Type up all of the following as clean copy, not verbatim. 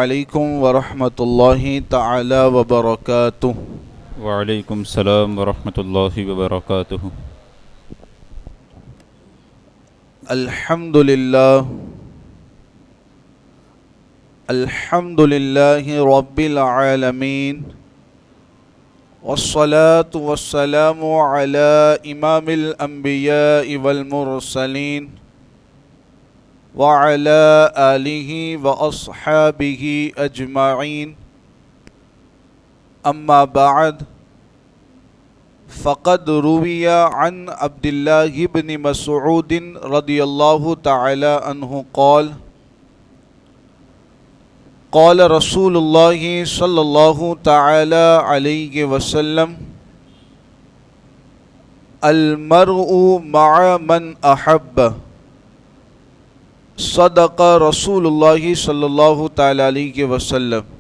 علیکم ورحمۃ اللہ تعالی وبرکاتہ۔ وعلیکم السلام ورحمۃ اللہ وبرکاتہ۔ الحمد للہ رب العالمین، والصلاة والسلام علی امام الانبیاء والمرسلین، وعلى آلہ واصحابہ اجمعین، اما بعد، فقد روی عن عبد اللہ بن مسعود رضی اللہ تعالی عنہ قال قال رسول اللہ صلی اللہ تعالی علیہ وسلم: المرء مع من احب، صدق رسول اللہ صلی اللہ تعالی علیہ وسلم۔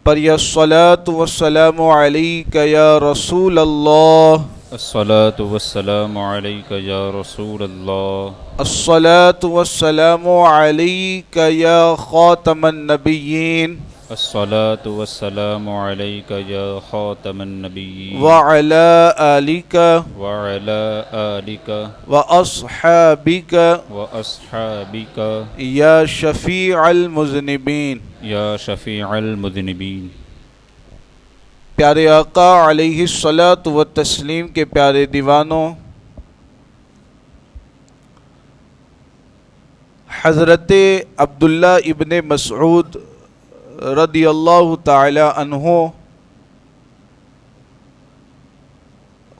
پڑھیے الصلاۃ والسلام علیک یا رسول اللہ، الصلاۃ والسلام علیک یا رسول اللہ، الصلاۃ والسلام علیک یا خاتم النبیین، الصلاۃ والسلام علیک یا خاتم النبیین، وعلی آلک وعلی آلک واصحابک واصحابک یا شفیع المذنبین۔ یا شفیع المذنبین۔ پیارے آقا علیہ الصلاۃ والتسلیم کے پیارے دیوانوں، حضرت عبداللہ ابن مسعود رضی اللہ تعالی عنہ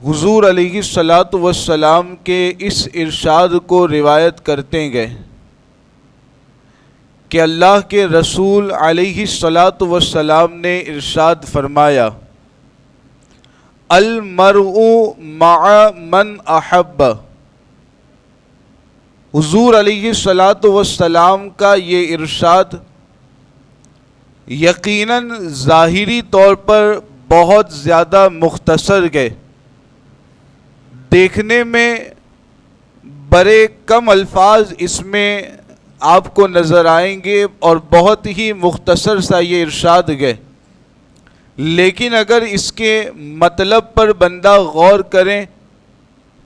حضور علیہ الصلاۃ والسلام کے اس ارشاد کو روایت کرتے گئے کہ اللہ کے رسول علیہ الصلاۃ والسلام نے ارشاد فرمایا: المرء مع من احب۔ حضور علیہ الصلاۃ والسلام کا یہ ارشاد یقیناً ظاہری طور پر بہت زیادہ مختصر گئے، دیکھنے میں بڑے کم الفاظ اس میں آپ کو نظر آئیں گے اور بہت ہی مختصر سا یہ ارشاد گئے، لیکن اگر اس کے مطلب پر بندہ غور کریں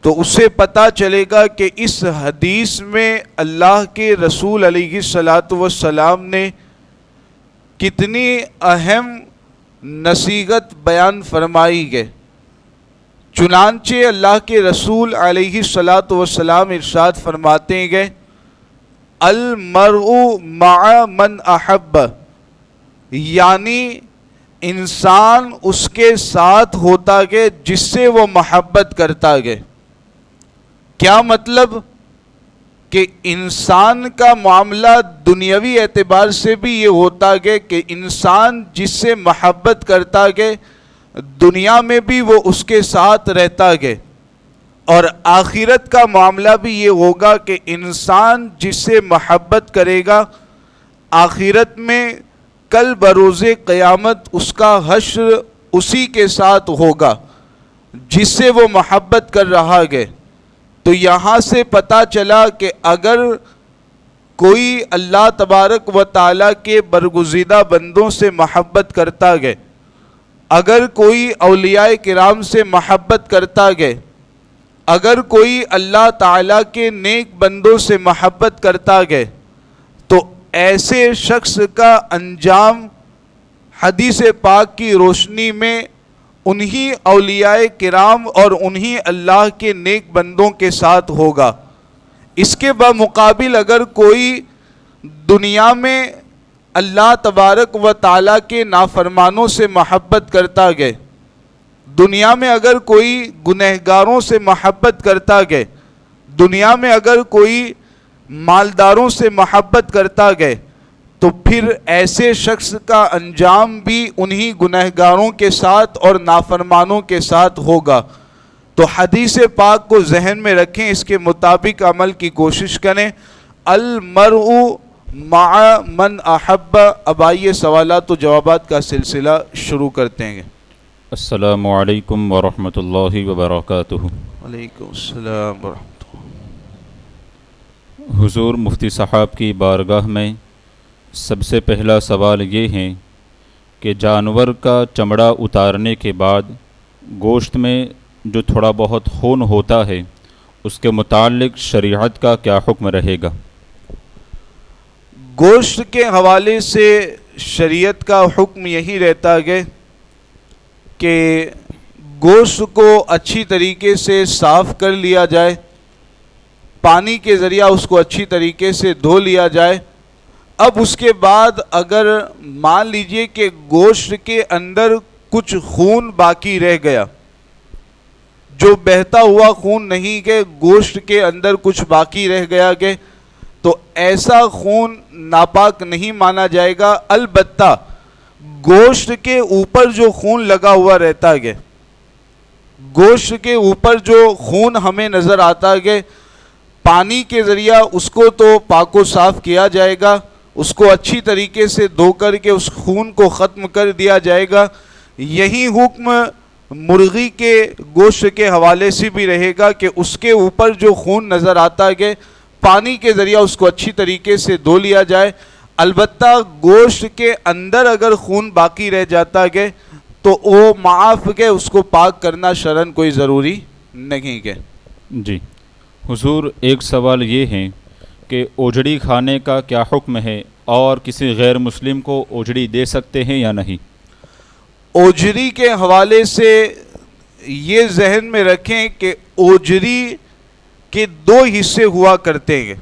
تو اسے پتہ چلے گا کہ اس حدیث میں اللہ کے رسول علیہ الصلاۃ والسلام نے کتنی اہم نصیحت بیان فرمائی ہے۔ چنانچہ اللہ کے رسول علیہ الصلاۃ والسلام ارشاد فرماتے گئے: المرء مع من احب، یعنی انسان اس کے ساتھ ہوتا گئے جس سے وہ محبت کرتا گئے۔ کیا مطلب؟ کہ انسان کا معاملہ دنیاوی اعتبار سے بھی یہ ہوتا گئے کہ انسان جس سے محبت کرتا گئے دنیا میں بھی وہ اس کے ساتھ رہتا گئے، اور آخرت کا معاملہ بھی یہ ہوگا کہ انسان جس سے محبت کرے گا آخرت میں کل بروز قیامت اس کا حشر اسی کے ساتھ ہوگا جس سے وہ محبت کر رہا ہے۔ تو یہاں سے پتہ چلا کہ اگر کوئی اللہ تبارک و تعالیٰ کے برگزیدہ بندوں سے محبت کرتا گئے، اگر کوئی اولیاء کرام سے محبت کرتا گئے، اگر کوئی اللہ تعالیٰ کے نیک بندوں سے محبت کرتا گئے، تو ایسے شخص کا انجام حدیث پاک کی روشنی میں انہی اولیاء کرام اور انہی اللہ کے نیک بندوں کے ساتھ ہوگا۔ اس کے بمقابل اگر کوئی دنیا میں اللہ تبارک و تعالیٰ کے نافرمانوں سے محبت کرتا گئے، دنیا میں اگر کوئی گنہگاروں سے محبت کرتا گئے، دنیا میں اگر کوئی مالداروں سے محبت کرتا گئے، تو پھر ایسے شخص کا انجام بھی انہی گنہگاروں کے ساتھ اور نافرمانوں کے ساتھ ہوگا۔ تو حدیث پاک کو ذہن میں رکھیں، اس کے مطابق عمل کی کوشش کریں۔ المرء مع من احب۔ اب آئیے سوالات و جوابات کا سلسلہ شروع کرتے ہیں۔ السلام علیکم ورحمۃ اللہ وبرکاتہ۔ وعلیکم السلام ورحمۃ اللہ۔ حضور مفتی صاحب کی بارگاہ میں سب سے پہلا سوال یہ ہے کہ جانور کا چمڑا اتارنے کے بعد گوشت میں جو تھوڑا بہت خون ہوتا ہے اس کے متعلق شریعت کا کیا حکم رہے گا؟ گوشت کے حوالے سے شریعت کا حکم یہی رہتا ہے کہ گوشت کو اچھی طریقے سے صاف کر لیا جائے، پانی کے ذریعہ اس کو اچھی طریقے سے دھو لیا جائے۔ اب اس کے بعد اگر مان لیجئے کہ گوشت کے اندر کچھ خون باقی رہ گیا، جو بہتا ہوا خون نہیں کہ گوشت کے اندر کچھ باقی رہ گیا کہ تو ایسا خون ناپاک نہیں مانا جائے گا۔ البتہ گوشت کے اوپر جو خون لگا ہوا رہتا ہے، گوشت کے اوپر جو خون ہمیں نظر آتا ہے، پانی کے ذریعہ اس کو تو پاک و صاف کیا جائے گا، اس کو اچھی طریقے سے دھو کر کے اس خون کو ختم کر دیا جائے گا۔ یہی حکم مرغی کے گوشت کے حوالے سے بھی رہے گا کہ اس کے اوپر جو خون نظر آتا ہے پانی کے ذریعہ اس کو اچھی طریقے سے دھو لیا جائے۔ البتہ گوشت کے اندر اگر خون باقی رہ جاتا ہے تو وہ معاف ہے، اس کو پاک کرنا شرعاً کوئی ضروری نہیں ہے۔ جی حضور، ایک سوال یہ ہے کہ اوجڑی کھانے کا کیا حکم ہے اور کسی غیر مسلم کو اوجڑی دے سکتے ہیں یا نہیں؟ اوجری کے حوالے سے یہ ذہن میں رکھیں کہ اوجری کے دو حصے ہوا کرتے ہیں۔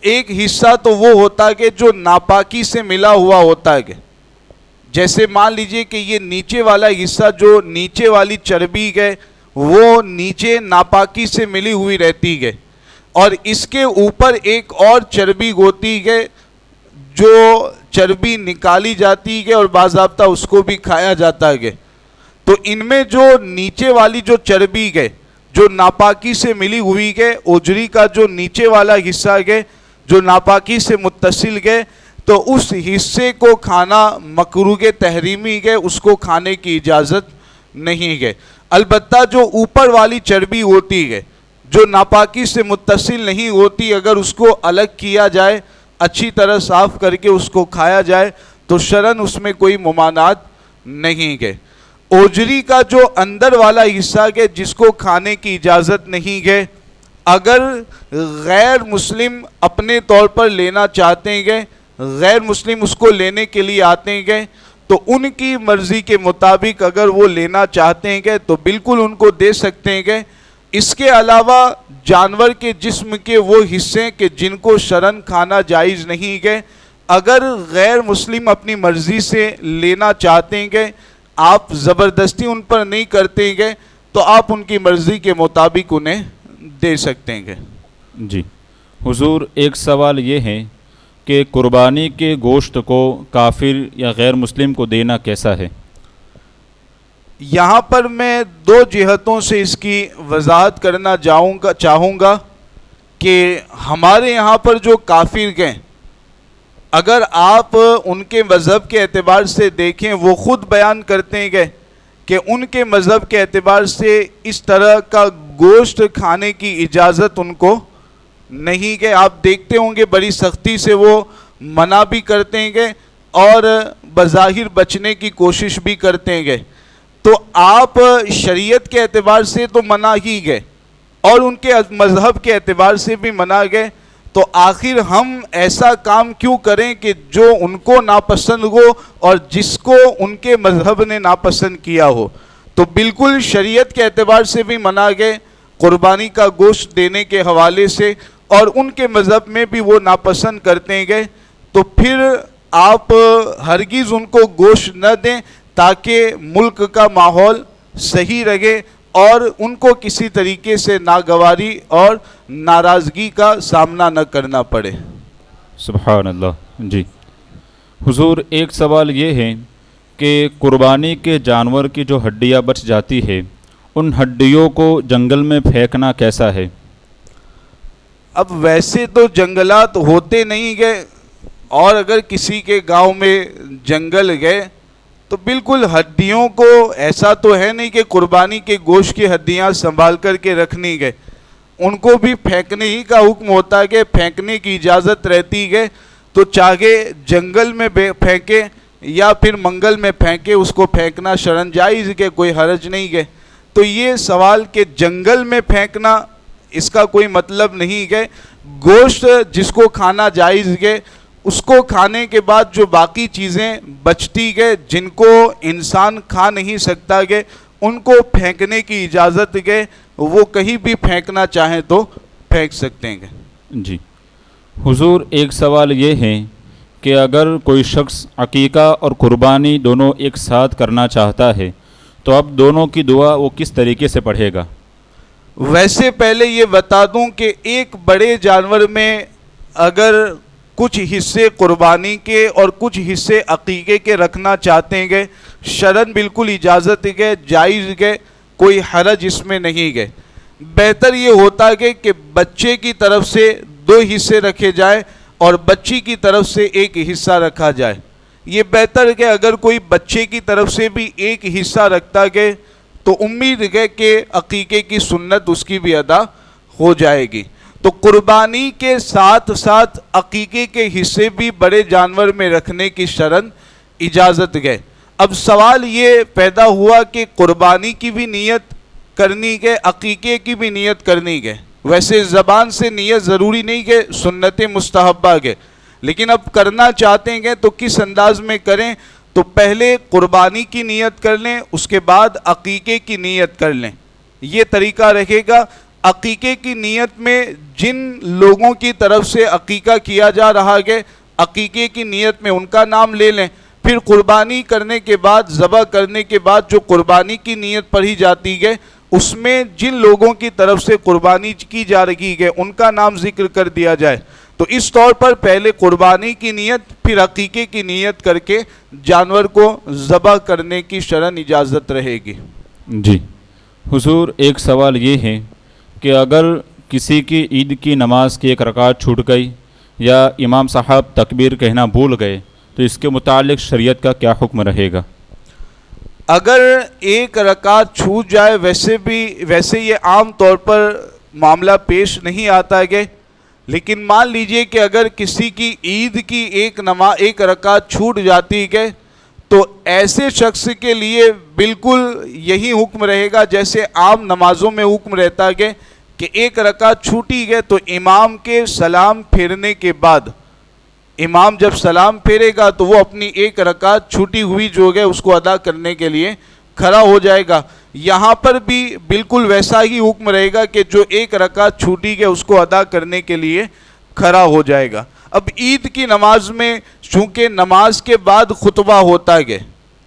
ایک حصہ تو وہ ہوتا ہے کہ جو ناپاکی سے ملا ہوا ہوتا ہے، جیسے مان لیجئے کہ یہ نیچے والا حصہ جو نیچے والی چربی ہے وہ نیچے ناپاکی سے ملی ہوئی رہتی ہے، اور اس کے اوپر ایک اور چربی ہوتی ہے جو چربی نکالی جاتی ہے اور باضابطہ اس کو بھی کھایا جاتا ہے۔ تو ان میں جو نیچے والی جو چربی ہے جو ناپاکی سے ملی ہوئی ہے، اوجری کا جو نیچے والا حصہ ہے جو ناپاکی سے متصل ہے، تو اس حصے کو کھانا مکروہ تحریمی ہے، اس کو کھانے کی اجازت نہیں ہے۔ البتہ جو اوپر والی چربی ہوتی ہے جو ناپاکی سے متصل نہیں ہوتی، اگر اس کو الگ کیا جائے، اچھی طرح صاف کر کے اس کو کھایا جائے تو شرعاً اس میں کوئی ممانعت نہیں ہے۔ اوجری کا جو اندر والا حصہ ہے جس کو کھانے کی اجازت نہیں ہے، اگر غیر مسلم اپنے طور پر لینا چاہتے ہیں، غیر مسلم اس کو لینے کے لیے آتے ہیں، تو ان کی مرضی کے مطابق اگر وہ لینا چاہتے ہیں تو بالکل ان کو دے سکتے ہیں۔ اس کے علاوہ جانور کے جسم کے وہ حصے کہ جن کو شرعاً کھانا جائز نہیں ہے، اگر غیر مسلم اپنی مرضی سے لینا چاہتے ہیں، آپ زبردستی ان پر نہیں کرتے ہیں، تو آپ ان کی مرضی کے مطابق انہیں دے سکتے ہیں۔ جی حضور، ایک سوال یہ ہے کہ قربانی کے گوشت کو کافر یا غیر مسلم کو دینا کیسا ہے؟ یہاں پر میں دو جہتوں سے اس کی وضاحت کرنا چاہوں گا کہ ہمارے یہاں پر جو کافر ہیں، اگر آپ ان کے مذہب کے اعتبار سے دیکھیں، وہ خود بیان کرتے ہیں کہ ان کے مذہب کے اعتبار سے اس طرح کا گوشت کھانے کی اجازت ان کو نہیں ہے۔ آپ دیکھتے ہوں گے بڑی سختی سے وہ منع بھی کرتے ہیں اور بظاہر بچنے کی کوشش بھی کرتے ہیں۔ تو آپ شریعت کے اعتبار سے تو منع ہی گئے اور ان کے مذہب کے اعتبار سے بھی منع گئے، تو آخر ہم ایسا کام کیوں کریں کہ جو ان کو ناپسند ہو اور جس کو ان کے مذہب نے ناپسند کیا ہو؟ تو بالکل شریعت کے اعتبار سے بھی منع گئے قربانی کا گوشت دینے کے حوالے سے، اور ان کے مذہب میں بھی وہ ناپسند کرتے گئے، تو پھر آپ ہرگز ان کو گوشت نہ دیں تاکہ ملک کا ماحول صحیح رہے اور ان کو کسی طریقے سے ناگواری اور ناراضگی کا سامنا نہ کرنا پڑے۔ سبحان اللہ۔ جی حضور، ایک سوال یہ ہے کہ قربانی کے جانور کی جو ہڈیاں بچ جاتی ہے، ان ہڈیوں کو جنگل میں پھینکنا کیسا ہے؟ اب ویسے تو جنگلات ہوتے نہیں گئے، اور اگر کسی کے گاؤں میں جنگل گئے تو بالکل ہڈیوں کو ایسا تو ہے نہیں کہ قربانی کے گوشت کی ہڈیاں سنبھال کر کے رکھنی گئے۔ ان کو بھی پھینکنے ہی کا حکم ہوتا ہے کہ پھینکنے کی اجازت رہتی ہے، تو چاہے جنگل میں پھینکے یا پھر منگل میں پھینکے، اس کو پھینکنا شرعاً جائز ہے، کوئی حرج نہیں ہے۔ تو یہ سوال کہ جنگل میں پھینکنا، اس کا کوئی مطلب نہیں ہے۔ گوشت جس کو کھانا جائز ہے، اس کو کھانے کے بعد جو باقی چیزیں بچتی ہے جن کو انسان کھا نہیں سکتا ہے، ان کو پھینکنے کی اجازت ہے، وہ کہیں بھی پھینکنا چاہیں تو پھینک سکتے ہیں۔ جی حضور، ایک سوال یہ ہے کہ اگر کوئی شخص عقیقہ اور قربانی دونوں ایک ساتھ کرنا چاہتا ہے تو اب دونوں کی دعا وہ کس طریقے سے پڑھے گا؟ ویسے پہلے یہ بتا دوں کہ ایک بڑے جانور میں اگر کچھ حصے قربانی کے اور کچھ حصے عقیقے کے رکھنا چاہتے ہیں، شرعاً بالکل اجازت ہے، جائز ہے، کوئی حرج اس میں نہیں ہے۔ بہتر یہ ہوتا ہے کہ بچے کی طرف سے 2 حصے رکھے جائے اور بچی کی طرف سے 1 حصہ رکھا جائے۔ یہ بہتر ہے کہ اگر کوئی بچے کی طرف سے بھی 1 حصہ رکھتا ہے تو امید ہے کہ عقیقے کی سنت اس کی بھی ادا ہو جائے گی۔ تو قربانی کے ساتھ ساتھ عقیقے کے حصے بھی بڑے جانور میں رکھنے کی شرعاً اجازت ہے۔ اب سوال یہ پیدا ہوا کہ قربانی کی بھی نیت کرنی ہے، عقیقے کی بھی نیت کرنی ہے۔ ویسے زبان سے نیت ضروری نہیں کہ سنت مستحبہ ہے، لیکن اب کرنا چاہتے ہیں تو کس انداز میں کریں؟ تو پہلے قربانی کی نیت کر لیں، اس کے بعد عقیقے کی نیت کر لیں، یہ طریقہ رہے گا۔ عقیقے کی نیت میں جن لوگوں کی طرف سے عقیقہ کیا جا رہا ہے، عقیقے کی نیت میں ان کا نام لے لیں، پھر قربانی کرنے کے بعد، ذبح کرنے کے بعد جو قربانی کی نیت پڑھی جاتی ہے، اس میں جن لوگوں کی طرف سے قربانی کی جا رہی ہے ان کا نام ذکر کر دیا جائے۔ تو اس طور پر پہلے قربانی کی نیت، پھر عقیقے کی نیت کر کے جانور کو ذبح کرنے کی شرعاً اجازت رہے گی۔ جی حضور، ایک سوال یہ ہے کہ اگر کسی کی عید کی نماز کی 1 رکعت چھوٹ گئی یا امام صاحب تکبیر کہنا بھول گئے تو اس کے متعلق شریعت کا کیا حکم رہے گا؟ اگر 1 رکعت چھوٹ جائے، ویسے یہ عام طور پر معاملہ پیش نہیں آتا ہے، لیکن مان لیجئے کہ اگر کسی کی عید کی 1 رکعت چھوٹ جاتی ہے تو ایسے شخص کے لیے بالکل یہی حکم رہے گا جیسے عام نمازوں میں حکم رہتا ہے کہ 1 رکعت چھوٹی ہے تو امام کے سلام پھیرنے کے بعد، امام جب سلام پھیرے گا تو وہ اپنی 1 رکعت چھوٹی ہوئی جو ہے اس کو ادا کرنے کے لیے کھڑا ہو جائے گا۔ یہاں پر بھی بالکل ویسا ہی حکم رہے گا کہ جو 1 رکعت چھوٹی ہے اس کو ادا کرنے کے لیے کھڑا ہو جائے گا۔ اب عید کی نماز میں چونکہ نماز کے بعد خطبہ ہوتا ہے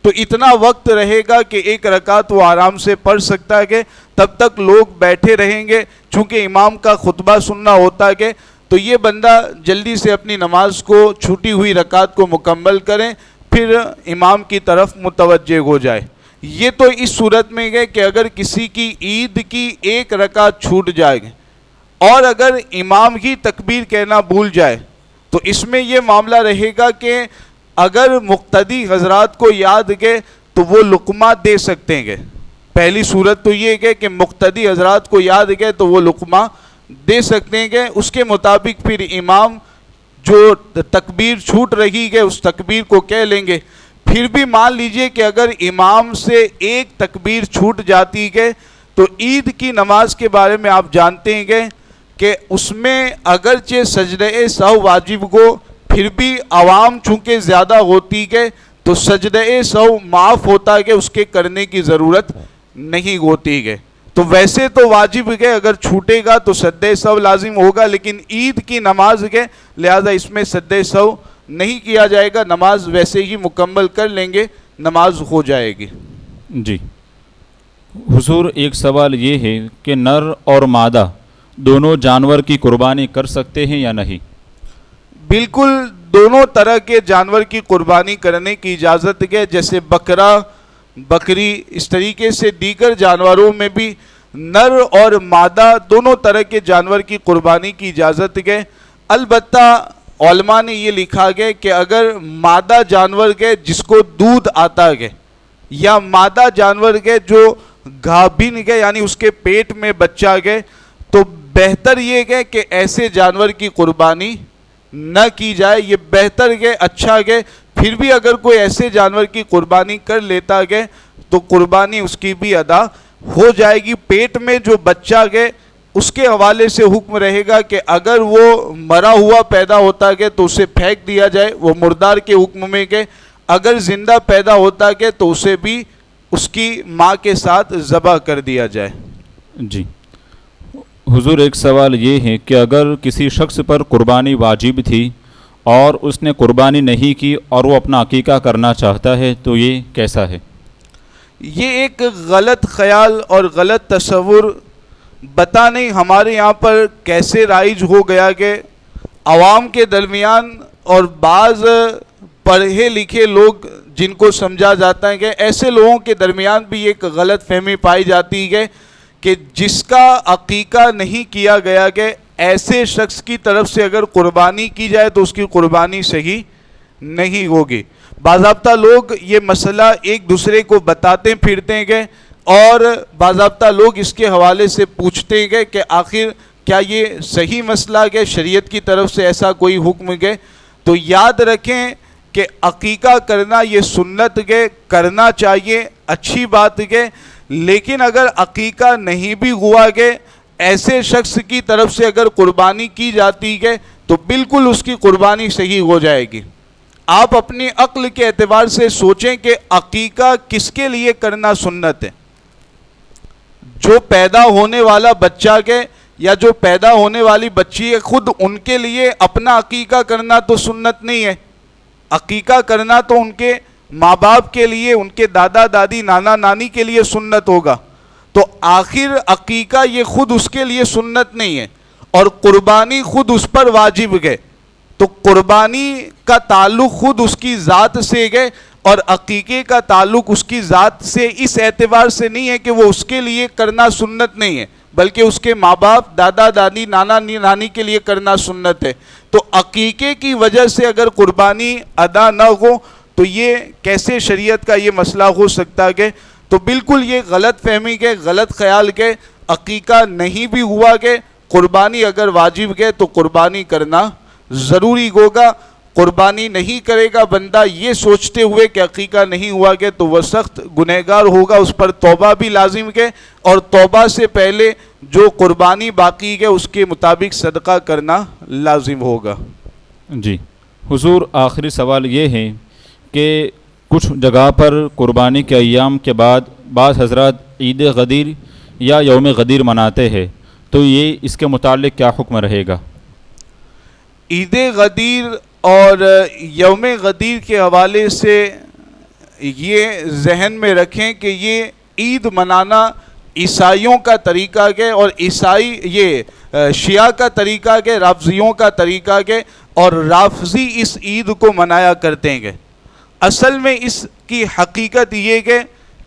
تو اتنا وقت رہے گا کہ 1 رکعت وہ آرام سے پڑھ سکتا ہے، تب تک لوگ بیٹھے رہیں گے، چونکہ امام کا خطبہ سننا ہوتا ہے، تو یہ بندہ جلدی سے اپنی نماز کو، چھوٹی ہوئی رکعت کو مکمل کریں، پھر امام کی طرف متوجہ ہو جائے۔ یہ تو اس صورت میں ہے کہ اگر کسی کی عید کی 1 رکعت چھوٹ جائے اور اگر امام ہی تکبیر کہنا بھول جائے تو اس میں یہ معاملہ رہے گا کہ اگر مقتدی حضرات کو یاد ہے تو وہ لقمہ دے سکتے ہیں۔ پہلی صورت تو یہ ہے کہ مقتدی حضرات کو یاد ہے تو وہ لقمہ دے سکتے ہیں، اس کے مطابق پھر امام جو تکبیر چھوٹ رہی ہے اس تکبیر کو کہہ لیں گے۔ پھر بھی مان لیجئے کہ اگر امام سے 1 تکبیر چھوٹ جاتی ہے تو عید کی نماز کے بارے میں آپ جانتے ہیں کہ اس میں اگرچہ سجدہ سہو واجب ہو، پھر بھی عوام چونکہ زیادہ ہوتی ہے تو سجدہ سہو معاف ہوتا ہے، اس کے کرنے کی ضرورت نہیں ہوتی ہے۔ تو ویسے تو واجب ہے، اگر چھوٹے گا تو سجدہ سہو لازم ہوگا، لیکن عید کی نماز ہے لہذا اس میں سجدہ سہو نہیں کیا جائے گا، نماز ویسے ہی مکمل کر لیں گے، نماز ہو جائے گی۔ جی حضور، ایک سوال یہ ہے کہ نر اور مادہ دونوں جانور کی قربانی کر سکتے ہیں یا نہیں؟ بالکل دونوں طرح کے جانور کی قربانی کرنے کی اجازت ہے، جیسے بکرا، بکری، اس طریقے سے دیگر جانوروں میں بھی نر اور مادہ دونوں طرح کے جانور کی قربانی کی اجازت ہے۔ البتہ علماء نے یہ لکھا ہے کہ اگر مادہ جانور ہے جس کو دودھ آتا ہے یا مادہ جانور ہے جو گابھن ہے یعنی اس کے پیٹ میں بچہ ہے، تو بہتر یہ ہے کہ ایسے جانور کی قربانی نہ کی جائے. یہ بہتر ہے، اچھا ہے. پھر بھی اگر کوئی ایسے جانور کی قربانی کر لیتا ہے تو قربانی اس کی بھی ادا ہو جائے گی. پیٹ میں جو بچہ ہے اس کے حوالے سے حکم رہے گا کہ اگر وہ مرا ہوا پیدا ہوتا ہے تو اسے پھینک دیا جائے، وہ مردار کے حکم میں کہ اگر زندہ پیدا ہوتا ہے تو اسے بھی اس کی ماں کے ساتھ ذبح کر دیا جائے. جی حضور، ایک سوال یہ ہے کہ اگر کسی شخص پر قربانی واجب تھی اور اس نے قربانی نہیں کی اور وہ اپنا عقیقہ کرنا چاہتا ہے تو یہ کیسا ہے؟ یہ ایک غلط خیال اور غلط تصور پتہ نہیں ہمارے یہاں پر کیسے رائج ہو گیا کہ عوام کے درمیان اور بعض پڑھے لکھے لوگ جن کو سمجھا جاتا ہے کہ ایسے لوگوں کے درمیان بھی ایک غلط فہمی پائی جاتی ہے کہ جس کا عقیقہ نہیں کیا گیا کہ ایسے شخص کی طرف سے اگر قربانی کی جائے تو اس کی قربانی صحیح نہیں ہوگی. باضابطہ لوگ یہ مسئلہ ایک دوسرے کو بتاتے پھرتے ہیں اور باضابطہ لوگ اس کے حوالے سے پوچھتے ہیں کہ آخر کیا یہ صحیح مسئلہ ہے، شریعت کی طرف سے ایسا کوئی حکم ہے؟ تو یاد رکھیں کہ عقیقہ کرنا یہ سنت ہے، کرنا چاہیے، اچھی بات ہے. لیکن اگر عقیقہ نہیں بھی ہوا کہ ایسے شخص کی طرف سے اگر قربانی کی جاتی ہے تو بالکل اس کی قربانی صحیح ہو جائے گی. آپ اپنی عقل کے اعتبار سے سوچیں کہ عقیقہ کس کے لیے کرنا سنت ہے. جو پیدا ہونے والا بچہ ہے یا جو پیدا ہونے والی بچی ہے خود ان کے لیے اپنا عقیقہ کرنا تو سنت نہیں ہے. عقیقہ کرنا تو ان کے ماں باپ کے لیے، ان کے دادا دادی نانا نانی کے لیے سنت ہوگا. تو آخر عقیقہ یہ خود اس کے لیے سنت نہیں ہے اور قربانی خود اس پر واجب ہے. تو قربانی کا تعلق خود اس کی ذات سے ہے اور عقیقے کا تعلق اس کی ذات سے اس اعتبار سے نہیں ہے کہ وہ اس کے لیے کرنا سنت نہیں ہے بلکہ اس کے ماں باپ دادا دادی نانا نانی کے لیے کرنا سنت ہے. تو عقیقے کی وجہ سے اگر قربانی ادا نہ ہو تو یہ کیسے شریعت کا یہ مسئلہ ہو سکتا ہے؟ تو بالکل یہ غلط فہمی کے، غلط خیال کے. عقیقہ نہیں بھی ہوا کہ قربانی اگر واجب ہے تو قربانی کرنا ضروری ہوگا. قربانی نہیں کرے گا بندہ یہ سوچتے ہوئے کہ عقیقہ نہیں ہوا کہ تو وہ سخت گنہگار ہوگا. اس پر توبہ بھی لازم ہے اور توبہ سے پہلے جو قربانی باقی ہے اس کے مطابق صدقہ کرنا لازم ہوگا. جی حضور، آخری سوال یہ ہے کہ کچھ جگہ پر قربانی کے ایام کے بعد بعض حضرات عید غدیر یا یوم غدیر مناتے ہیں، تو یہ اس کے متعلق کیا حکم رہے گا؟ عید غدیر اور یوم غدیر کے حوالے سے یہ ذہن میں رکھیں کہ یہ عید منانا عیسائیوں کا طریقہ ہے اور عیسائی یہ شیعہ کا طریقہ ہے، رافضیوں کا طریقہ ہے اور رافضی اس عید کو منایا کرتے ہیں. اصل میں اس کی حقیقت یہ ہے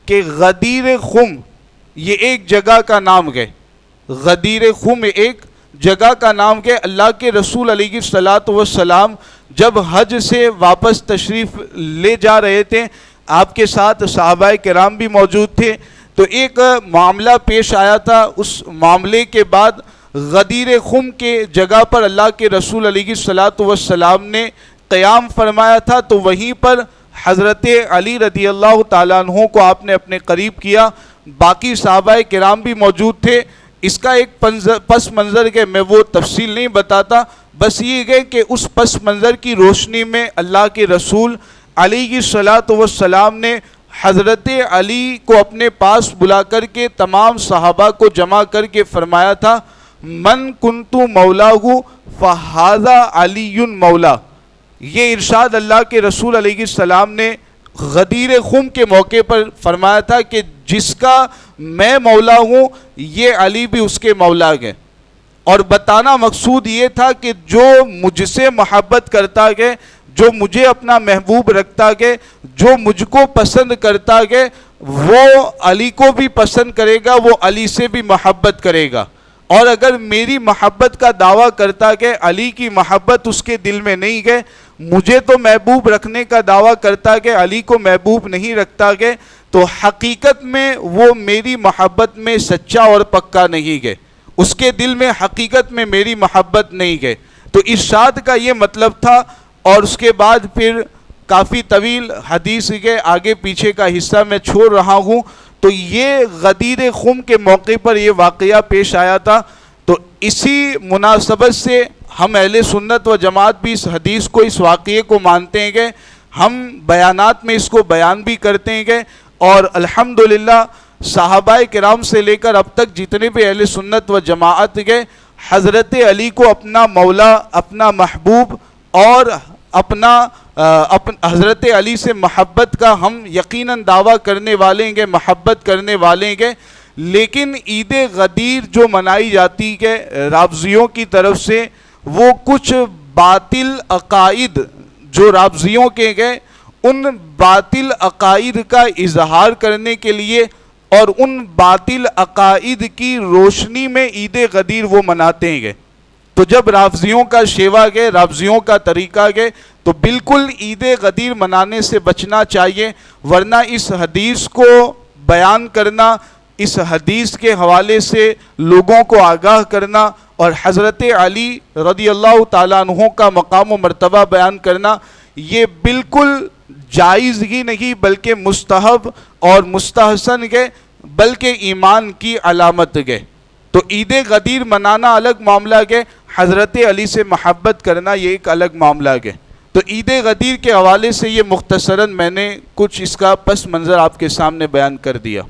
کہ غدیر خم یہ ایک جگہ کا نام ہے. غدیر خم ایک جگہ کا نام ہے. اللہ کے رسول علیہ الصلوۃ والسلام جب حج سے واپس تشریف لے جا رہے تھے، آپ کے ساتھ صحابہ کرام بھی موجود تھے، تو ایک معاملہ پیش آیا تھا. اس معاملے کے بعد غدیر خم کے جگہ پر اللہ کے رسول علیہ الصلوۃ والسلام نے قیام فرمایا تھا. تو وہیں پر حضرت علی رضی اللہ تعالیٰ عنہ کو آپ نے اپنے قریب کیا. باقی صحابہ کرام بھی موجود تھے. اس کا ایک پس منظر ہے، میں وہ تفصیل نہیں بتاتا، بس یہ ہے کہ اس پس منظر کی روشنی میں اللہ کے رسول علیہ الصلوۃ والسلام نے حضرت علی کو اپنے پاس بلا کر کے تمام صحابہ کو جمع کر کے فرمایا تھا، من کنت مولاہ فہذا علی مولا. یہ ارشاد اللہ کے رسول علیہ السلام نے غدیر خم کے موقع پر فرمایا تھا کہ جس کا میں مولا ہوں یہ علی بھی اس کے مولا ہے. اور بتانا مقصود یہ تھا کہ جو مجھ سے محبت کرتا ہے، جو مجھے اپنا محبوب رکھتا ہے، جو مجھ کو پسند کرتا ہے، وہ علی کو بھی پسند کرے گا، وہ علی سے بھی محبت کرے گا. اور اگر میری محبت کا دعویٰ کرتا ہے، علی کی محبت اس کے دل میں نہیں ہے، مجھے تو محبوب رکھنے کا دعویٰ کرتا کہ علی کو محبوب نہیں رکھتا ہے، تو حقیقت میں وہ میری محبت میں سچا اور پکا نہیں ہے. اس کے دل میں حقیقت میں میری محبت نہیں ہے۔ تو ارشاد کا یہ مطلب تھا، اور اس کے بعد پھر کافی طویل حدیث کے آگے پیچھے کا حصہ میں چھوڑ رہا ہوں۔ تو یہ غدیر خم کے موقع پر یہ واقعہ پیش آیا تھا، تو اسی مناسبت سے ہم اہل سنت و جماعت بھی اس حدیث کو، اس واقعے کو مانتے ہیں کہ ہم بیانات میں اس کو بیان بھی کرتے ہیں کہ، اور الحمدللہ صحابہ کرام سے لے کر اب تک جتنے بھی اہل سنت و جماعت کے حضرت علی کو اپنا مولا، اپنا محبوب اور اپنا حضرت علی سے محبت کا ہم یقیناً دعویٰ کرنے والے ہیں، محبت کرنے والے ہیں۔ لیکن عید غدیر جو منائی جاتی ہے رافضیوں کی طرف سے، وہ کچھ باطل عقائد جو رافضیوں کے گئے، ان باطل عقائد کا اظہار کرنے کے لیے اور ان باطل عقائد کی روشنی میں عید غدیر وہ مناتے ہیں۔ تو جب رافضیوں کا شیوا گئے، رافضیوں کا طریقہ گئے، تو بالکل عید غدیر منانے سے بچنا چاہیے، ورنہ اس حدیث کو بیان کرنا، اس حدیث کے حوالے سے لوگوں کو آگاہ کرنا اور حضرت علی رضی اللہ تعالیٰ عنہ کا مقام و مرتبہ بیان کرنا، یہ بالکل جائز ہی نہیں بلکہ مستحب اور مستحسن ہے، بلکہ ایمان کی علامت ہے۔ تو عید غدیر منانا الگ معاملہ ہے، حضرت علی سے محبت کرنا یہ ایک الگ معاملہ ہے۔ تو عید غدیر کے حوالے سے یہ مختصراً میں نے کچھ اس کا پس منظر آپ کے سامنے بیان کر دیا۔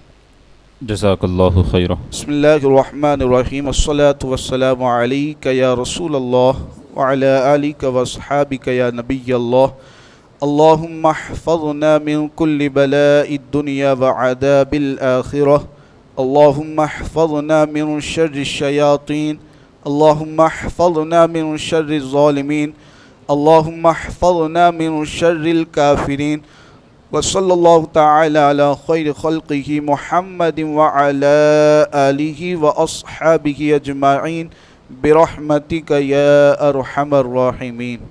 جزاک اللہ خیرہ۔ بسم اللہ الرحمن الرحیم، الصلاۃ والسلام علیک یا رسول اللہ وعلی آلک واصحابک یا نبی اللہ، اللہم احفظنا من کل بلاء الدنیا وعذاب الآخرہ، اللہم احفظنا من شر الشیاطین، اللہم احفظنا من شر الظالمین، اللہم احفظنا من شر الکافرین، وصلی اللہ تعالی علی خیر خلقہ محمد وعلی آلہ واصحابہ اجمعین برحمتک یا ارحم الراحمین۔